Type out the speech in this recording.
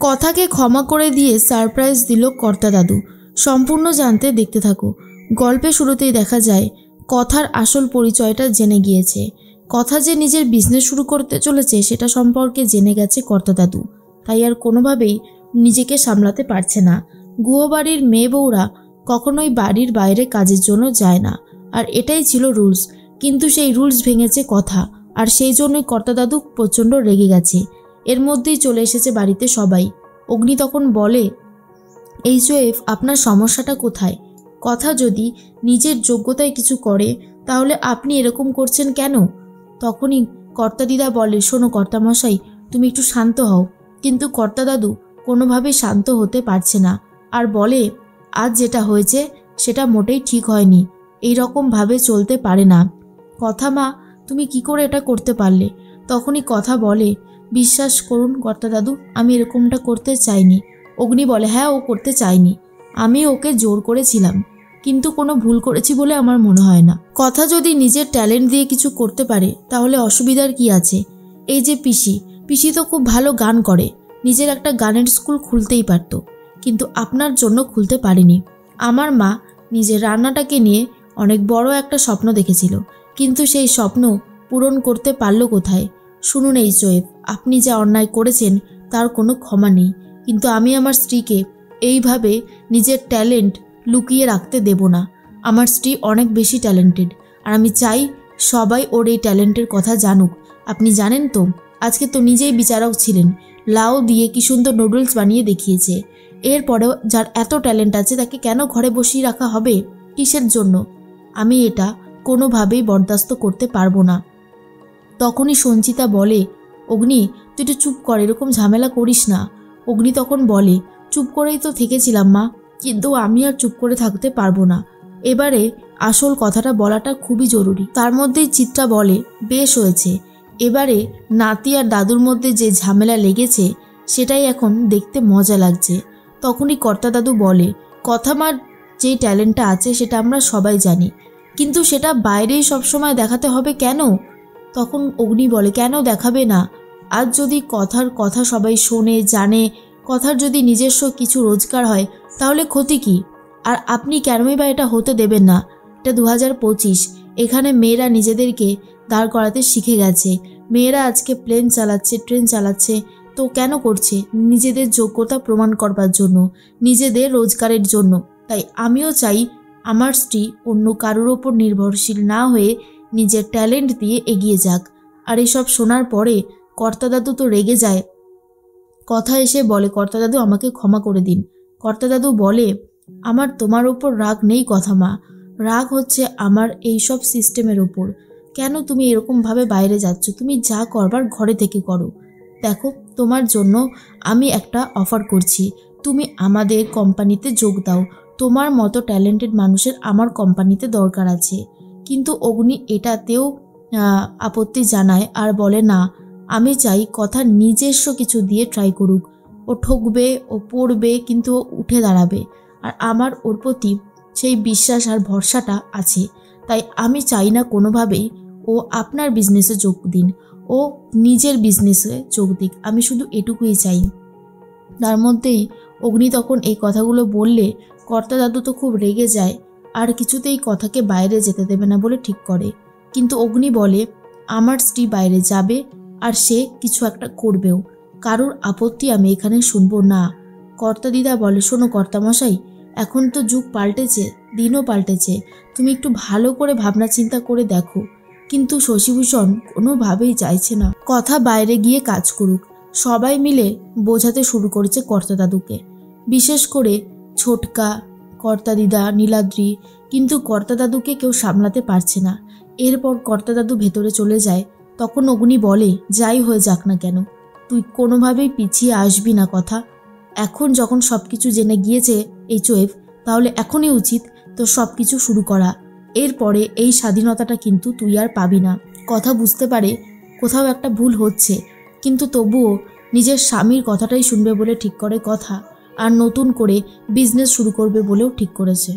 কথাকে ক্ষমা করে দিয়ে সারপ্রাইজ দিল কর্তা দাদু। সম্পূর্ণ জানতে দেখতে থাকো। গল্পের শুরুতেই দেখা যায় কথার আসল পরিচয়টা জেনে গিয়েছে। কথা যে নিজের বিজনেস শুরু করতে চলেছে সেটা সম্পর্কে জেনে গেছে কর্তা দাদু। তাই আর কোনোভাবেই নিজেকে সামলাতে পারছে না। গুহবাড়ির মেয়ে বউরা কখনোই বাড়ির বাইরে কাজের জন্য যায় না, আর এটাই ছিল রুলস। কিন্তু সেই রুলস ভেঙেছে কথা, আর সেই জন্যই কর্তা দাদু প্রচণ্ড রেগে গেছে। এর মধ্যেই চলে এসেছে বাড়িতে সবাই। অগ্নি তখন বলে, এইচওএফ, আপনার সমস্যাটা কোথায়? কথা যদি নিজের যোগ্যতায় কিছু করে তাহলে আপনি এরকম করছেন কেন? তখনই কর্তা দিদা বলে, শোনো কর্তামশাই, তুমি একটু শান্ত হও। কিন্তু কর্তা দাদু কোনোভাবেই শান্ত হতে পারছে না, আর বলে, আজ যেটা হয়েছে সেটা মোটেই ঠিক হয়নি, এই রকমভাবে চলতে পারে না। কথা মা, তুমি কি করে এটা করতে পারলে? তখনই কথা বলে, বিশ্বাস করুন কর্তা দাদু, আমি এরকমটা করতে চাইনি। অগ্নি বলে, হ্যাঁ, ও করতে চাইনি, আমি ওকে জোর করেছিলাম, কিন্তু কোনো ভুল করেছি বলে আমার মনে হয় না। কথা যদি নিজের ট্যালেন্ট দিয়ে কিছু করতে পারে তাহলে অসুবিধার কি আছে? এই যে পিসি তো খুব ভালো গান করে, নিজের একটা গানের স্কুল খুলতেই পারত, কিন্তু আপনার জন্য খুলতে পারেনি। আমার মা নিজের রান্নাটাকে নিয়ে অনেক বড় একটা স্বপ্ন দেখেছিল, কিন্তু সেই স্বপ্ন পূরণ করতে পারল কোথায়? শুনুন এইচওএফ, আপনি যা অন্যায় করেছেন তার কোনো ক্ষমা নেই, কিন্তু আমি আমার স্ত্রীকে এইভাবে নিজের ট্যালেন্ট লুকিয়ে রাখতে দেব না। আমার স্ত্রী অনেক বেশি ট্যালেন্টেড, আর আমি চাই সবাই ওর এই ট্যালেন্টের কথা জানুক। আপনি জানেন তো, আজকে তো নিজেই বিচারক ছিলেন, লাউ দিয়ে কি সুন্দর নুডলস বানিয়ে দেখিয়েছে। এরপরেও যার এত ট্যালেন্ট আছে তাকে কেন ঘরে বসিয়ে রাখা হবে? কিসের জন্য? আমি এটা কোনোভাবেই বরদাস্ত করতে পারবো না। তখনই সঞ্চিতা বলে, অগ্নি, তুই একটু চুপ কর, এরকম ঝামেলা করিস না। অগ্নি তখন বলে, চুপ করেই তো থেকেছিলাম মা, কিন্তু আমি আর চুপ করে থাকতে পারবো না। এবারে আসল কথাটা বলাটা খুবই জরুরি। তার মধ্যেই চিত্রা বলে, বেশ হয়েছে, এবারে নাতি আর দাদুর মধ্যে যে ঝামেলা লেগেছে সেটাই এখন দেখতে মজা লাগছে। তখনই কর্তা দাদু বলে, কথা মার যে ট্যালেন্টটা আছে সেটা আমরা সবাই জানি, কিন্তু সেটা বাইরেই সবসময় দেখাতে হবে কেন? তখন অগ্নি বলে, কেন দেখাবে না? আজ যদি কথার কথা সবাই শোনে, জানে, কথার যদি নিজস্ব কিছু রোজগার হয় তাহলে ক্ষতি কি? আর আপনি কেনই বা এটা হতে দেবেন না? এটা 2025, এখানে মেয়েরা নিজেদেরকে দাঁড় করাতে শিখে গেছে। মেয়েরা আজকে প্লেন চালাচ্ছে, ট্রেন চালাচ্ছে, তো কেন করছে? নিজেদের যোগ্যতা প্রমাণ করবার জন্য, নিজেদের রোজগারের জন্য। তাই আমিও চাই আমার স্ত্রী অন্য কারোর ওপর নির্ভরশীল না হয়ে নিজের ট্যালেন্ট দিয়ে এগিয়ে যাক। আর এসব শোনার পরে কর্তা দাদু তো রেগে যায়। কথা এসে বলে, কর্তা দাদু, আমাকে ক্ষমা করে দিন। কর্তা দাদু বলে, আমার তোমার ওপর রাগ নেই কথা মা, রাগ হচ্ছে আমার এই সব সিস্টেমের ওপর। কেন তুমি এরকমভাবে বাইরে যাচ্ছ? তুমি যা করবার ঘরে থেকে করো। দেখো, তোমার জন্য আমি একটা অফার করছি, তুমি আমাদের কোম্পানিতে যোগ দাও। তোমার মতো ট্যালেন্টেড মানুষের আমার কোম্পানিতে দরকার আছে। কিন্তু অগ্নি এটাতেও আপত্তি জানায় আর বলে, না, আমি চাই কথা নিজস্ব কিছু দিয়ে ট্রাই করুক। ও ঠকবে, ও পড়বে, কিন্তু ও উঠে দাঁড়াবে, আর আমার ওর প্রতি সেই বিশ্বাস আর ভরসাটা আছে। তাই আমি চাই না কোনোভাবেই ও আপনার বিজনেসে যোগ দিন, ও নিজের বিজনেসে যোগ দিক, আমি শুধু এটুকুই চাই। তার মধ্যেই অগ্নি তখন এই কথাগুলো বললে কর্তা দাদু তো খুব রেগে যায়, আর কিছুতেই কথাকে বাইরে যেতে দেবে না বলে ঠিক করে। কিন্তু অগ্নি বলে, আমার স্ত্রী বাইরে যাবে আর সে কিছু একটা করবেও, কারোর আপত্তি আমি এখানে শুনবো না। কর্তা দিদা বলে, শোনো কর্তামশাই, এখন তো যুগ পাল্টেছে, দিনও পাল্টেছে, তুমি একটু ভালো করে ভাবনা চিন্তা করে দেখো। কিন্তু শশীভূষণ কোনোভাবেই চাইছে না কথা বাইরে গিয়ে কাজ করুক। সবাই মিলে বোঝাতে শুরু করেছে কর্তা দাদুকে, বিশেষ করে ছোটকা, কর্তা দিদা, নীলাদ্রি, কিন্তু কর্তা দাদুকে কেউ সামলাতে পারছে না। এরপর কর্তা দাদু ভেতরে চলে যায়। তখন অগ্নি বলে, যাই হয়ে যাক না কেন, তুই কোনোভাবেই পিছিয়ে আসবি না কথা। এখন যখন সব কিছু জেনে গিয়েছে এইচওএফ, তাহলে এখনই উচিত তো সব কিছু শুরু করা। এরপরে এই স্বাধীনতাটা কিন্তু তুই আর পাবি না। কথা বুঝতে পারে কোথাও একটা ভুল হচ্ছে, কিন্তু তবুও নিজের স্বামীর কথাটাই শুনবে বলে ঠিক করে কথা, আর নতুন করে বিজনেস শুরু করবে বলেও ঠিক করেছে।